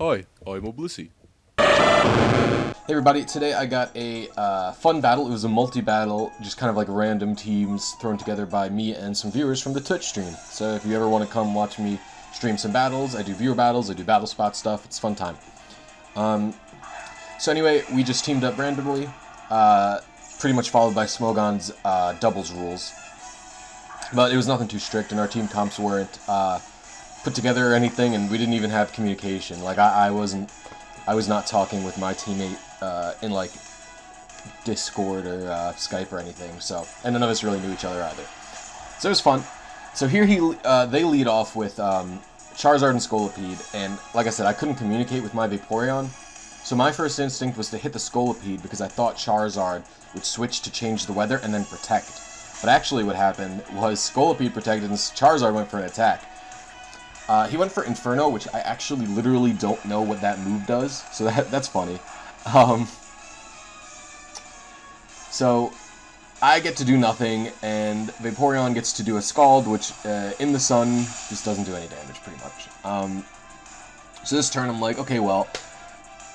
Hi, I'm a Blisy. Hey everybody, today I got a fun battle. It was a multi-battle, just kind of like random teams thrown together by me and some viewers from the Twitch stream. So if you ever want to come watch me stream some battles, I do viewer battles, I do battle spot stuff, it's a fun time. So anyway, we just teamed up randomly, pretty much followed by Smogon's doubles rules. But it was nothing too strict, and our team comps weren't put together or anything, and we didn't even have communication. Like, I was not talking with my teammate in, like, Discord or Skype or anything, so, and none of us really knew each other either. So it was fun. So here they lead off with Charizard and Scolipede, and like I said, I couldn't communicate with my Vaporeon, so my first instinct was to hit the Scolipede because I thought Charizard would switch to change the weather and then protect. But actually what happened was Scolipede protected and Charizard went for an attack. He went for Inferno, which I actually literally don't know what that move does, so that's funny. So I get to do nothing, and Vaporeon gets to do a Scald, which in the sun just doesn't do any damage, pretty much. So this turn I'm like, okay, well,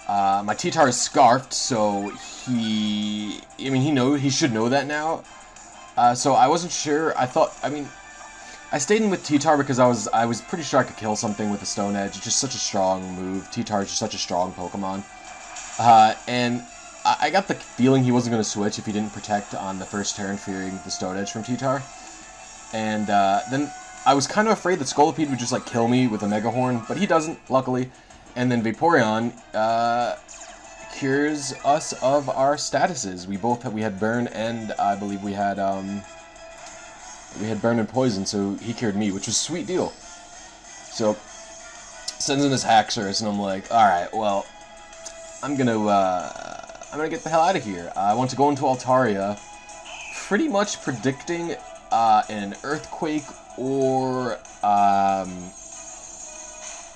my T-Tar is Scarfed, so he should know that now. So I wasn't sure. I stayed in with T-Tar because I was pretty sure I could kill something with the Stone Edge. It's just such a strong move. T-Tar is just such a strong Pokemon. And I got the feeling he wasn't going to switch if he didn't protect on the first turn, fearing the Stone Edge from T-Tar. And then I was kind of afraid that Scolipede would just like kill me with a Mega Horn, but he doesn't, luckily. And then Vaporeon cures us of our statuses. We had Burn, and I believe we had Burn and Poison, so he cured me, which was a sweet deal. So, sends in his Haxorus, and I'm like, alright, well, I'm gonna get the hell out of here. I want to go into Altaria, pretty much predicting an Earthquake or,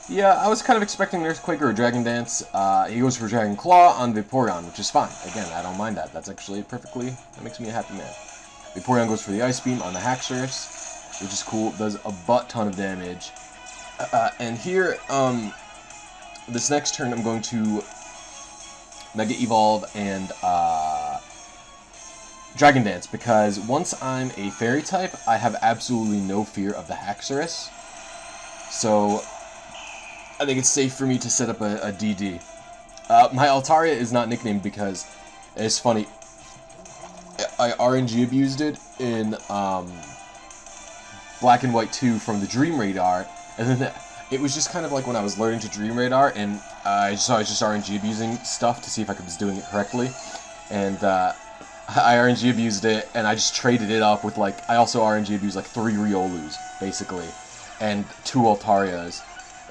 yeah, I was kind of expecting an Earthquake or a Dragon Dance. He goes for Dragon Claw on Vaporeon, which is fine. Again, I don't mind that. That's actually that makes me a happy man. Vaporeon goes for the Ice Beam on the Haxorus, which is cool. Does a butt ton of damage. And here, this next turn, I'm going to Mega Evolve and Dragon Dance, because once I'm a Fairy type, I have absolutely no fear of the Haxorus. So I think it's safe for me to set up a DD. My Altaria is not nicknamed because it's funny. I RNG abused it in Black and White 2 from the Dream Radar, and then it was just kind of like when I was learning to Dream Radar, and I was just RNG abusing stuff to see if I was doing it correctly, and I RNG abused it, and I just traded it up with, like, I also RNG abused like 3 Riolus, basically, and 2 Altarias,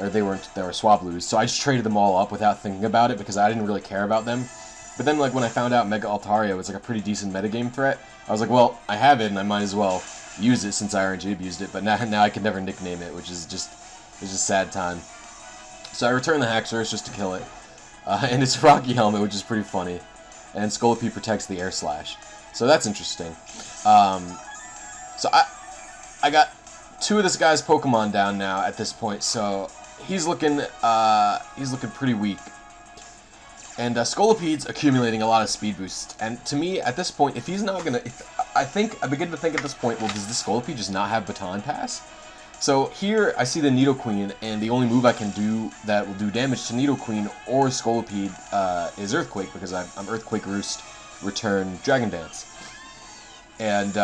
or they were Swablus, so I just traded them all up without thinking about it because I didn't really care about them. But then, like, when I found out Mega Altaria was, like, a pretty decent metagame threat, I was like, well, I have it, and I might as well use it since I RNG abused it, but now I can never nickname it, which is just sad time. So I return the Haxorus just to kill it, and it's Rocky Helmet, which is pretty funny, and Scolipede protects the Air Slash. So that's interesting. So I got 2 of this guy's Pokemon down now at this point, so he's looking pretty weak. And Scolipede's accumulating a lot of speed boosts, and to me, at this point, if he's not gonna, I begin to think at this point, well, does the Scolipede just not have Baton Pass? So here, I see the Nidoqueen, and the only move I can do that will do damage to Nidoqueen or Scolipede is Earthquake, because I'm Earthquake Roost, return Dragon Dance. And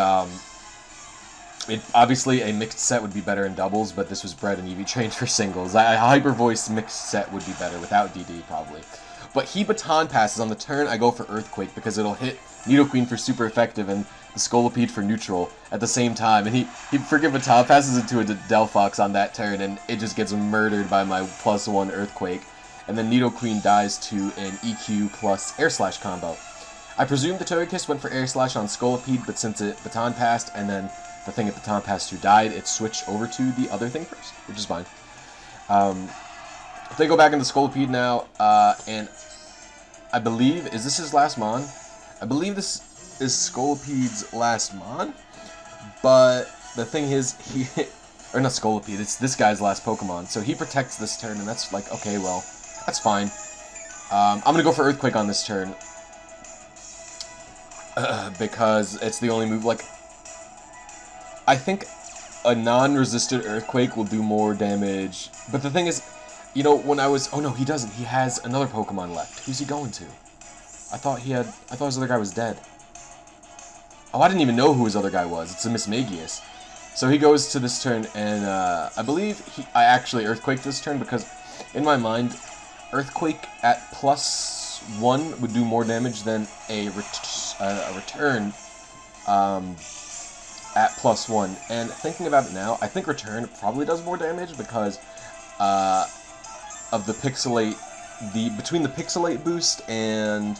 obviously a mixed set would be better in doubles, but this was bred and EV trained for singles. A Hyper Voice mixed set would be better without DD, probably. But he Baton Passes on the turn, I go for Earthquake because it'll hit Nidoqueen for super effective and the Scolipede for neutral at the same time. And he freaking Baton Passes into a Delphox on that turn, and it just gets murdered by my +1 Earthquake. And then Nidoqueen dies to an EQ plus Air Slash combo. I presume the Togekiss went for Air Slash on Scolipede, but since it Baton Passed and then the thing it Baton Passed to died, it switched over to the other thing first, which is fine. They go back into Scolipede now, and I believe, is this his last Mon? I believe this is Scolipede's last Mon, but the thing is, or not Scolipede, it's this guy's last Pokemon, so he protects this turn, and that's like, okay, well, That's fine. I'm gonna go for Earthquake on this turn. Because it's the only move, like... I think a non-resisted Earthquake will do more damage. But the thing is, you know, when I was... Oh no, he doesn't. He has another Pokemon left. Who's he going to? I thought his other guy was dead. Oh, I didn't even know who his other guy was. It's a Mismagius. So he goes to this turn, and I believe I actually Earthquaked this turn because, in my mind, Earthquake at +1 would do more damage than a return at +1. And thinking about it now, I think return probably does more damage because of the Pixelate, between the Pixelate boost and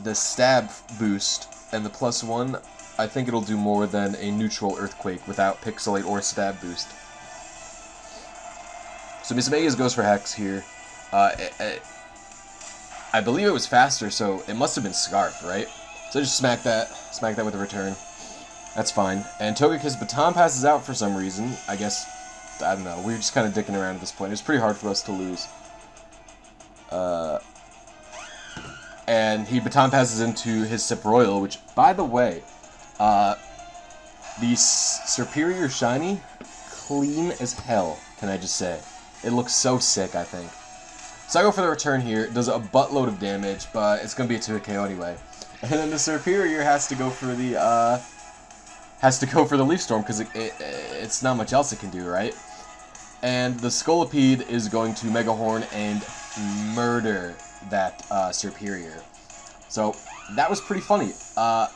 the Stab boost and the +1. I think it'll do more than a neutral Earthquake without Pixelate or Stab boost. So Mismagius goes for Hex here. I believe it was faster, so it must have been Scarf, right? So just smack that with a return. That's fine. And Togekiss Baton passes out for some reason. I guess, I don't know, we were just kind of dicking around at this point. It was pretty hard for us to lose. And he Baton passes into his Sip Royal, which, by the way, the Superior Shiny, clean as hell, can I just say. It looks so sick, I think. So I go for the return here. It does a buttload of damage, but it's going to be a 2-KO anyway. And then the Superior has to go for the Leaf Storm, because it's not much else it can do, right? And the Scolipede is going to Mega Horn and murder that Superior. So that was pretty funny. So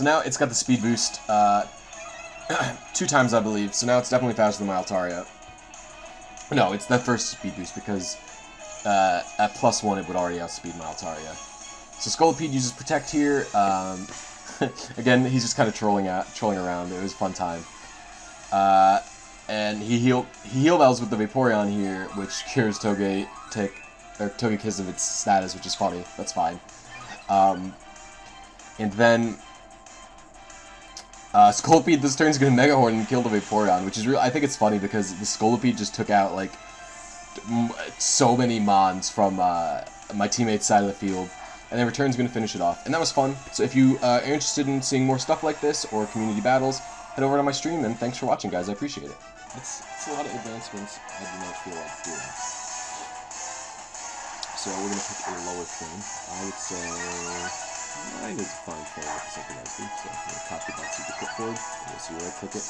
now it's got the speed boost 2 times, I believe. So now it's definitely faster than my Altaria. No, it's the first speed boost because at +1 it would already outspeed my Altaria. So Scolipede uses Protect here. Again, he's just kind of trolling around. It was a fun time. And he heal bells with the Vaporeon here, which cures Togekiss of its status, which is funny. That's fine. And then Scolipede this turn is going to Mega Horn and kill the Vaporeon, which is real. I think it's funny because the Scolipede just took out like so many Mons from my teammate's side of the field, and then Return's going to finish it off, and that was fun. So if you are interested in seeing more stuff like this or community battles, head over to my stream, and thanks for watching, guys. I appreciate it. It's a lot of advancements I do not feel like doing. So we're going to pick a lower frame. I would say 9 is a fine frame for something I do. So I'm going to copy that to the clipboard, and you'll see where I click it.